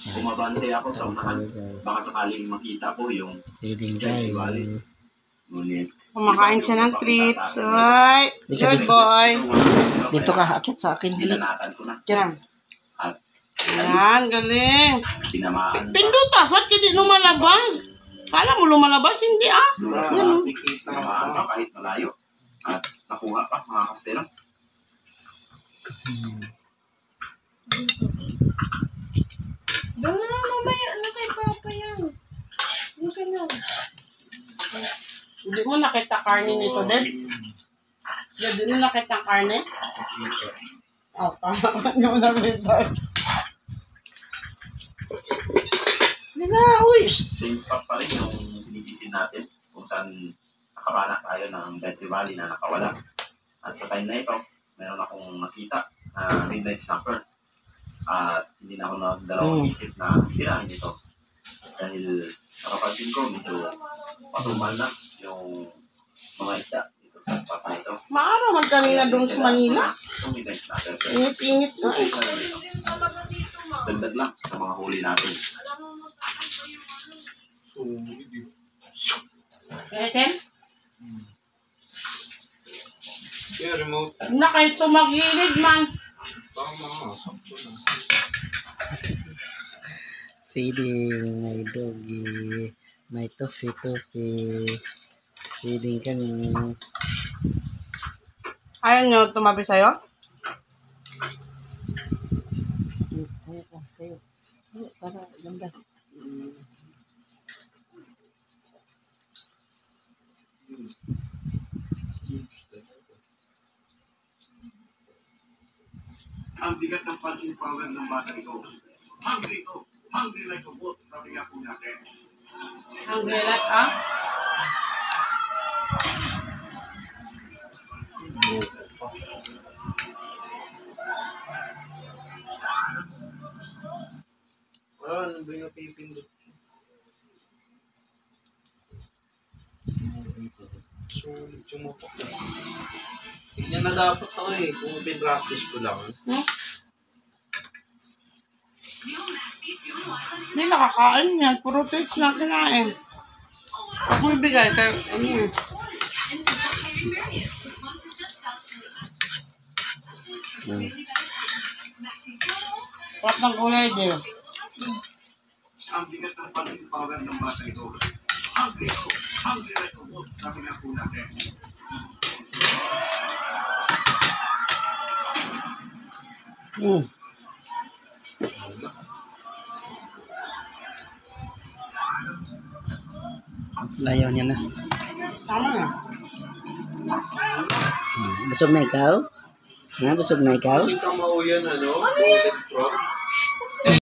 Bumabante ako sa unahan. Baka sakaling makita ko yung feeding time. Ngunit, Kumakain siya ng treats. Ay, good boy. Dito ka, akit sa akin. Binanatan ko na. Yan. At Yan, galing. tinamaan. Pindutas at hindi lumalabas. Kala mo lumalabas? Hindi ah. Yan. Tinamaan pa kahit malayo. At nakuha pa mga kastero. Doon na mamaya, ano kay Papa yan? Ano ka na? Hindi mo nakita karne nito, Dad? Hindi mo nakita karne? Oh, hindi mo nakita. Hindi na, uy. Same spot pa rin yung sinisisin natin kung saan nakabana tayo ng Battery Valley na nakawala. At sa time na ito, meron akong nakita na midnight snapper. At hindi na ako nagdalawang isip na tirahin ito. Dahil nakapansin ko medyo patumal na yung mga isda dito sa spot na ito. Maaraw man kanina doon sa Manila. Itong midnight snapper. Ingit-ingit na. Process na rin ito. Dagdag lang sa mga huli natin. Eten? Yeah, remote. Na kayo tumagilid man. Feeding, may doggy, may tofi-tofi. Feeding kami. Ayaw nyo tumabi sa'yo? Tayo ka, tayo. Tayo, para ganda. Ang bigat ng punching power ng bata ito. Hungry ito. Hungry like a wolf. Sabi nga po natin. Ang gelat ah. Ano ba yung pipindot? Sulit yung mapok na. Tignan na dapat ako eh, kung pin-practice ko lang. Hindi nakakain yan. Puro treats na kinain. Pag may bigay, kayo, ano yun? Pat ng kulay din. Ang bigat ng punching power ng bata ito. Hungry ito. Hungry like a wolf. Sabi nga po natin. Layaw niya na. Tama na. Busog na ikaw? Ha? Busog na ikaw? Hindi ka mauyan, ano? Bullet frog.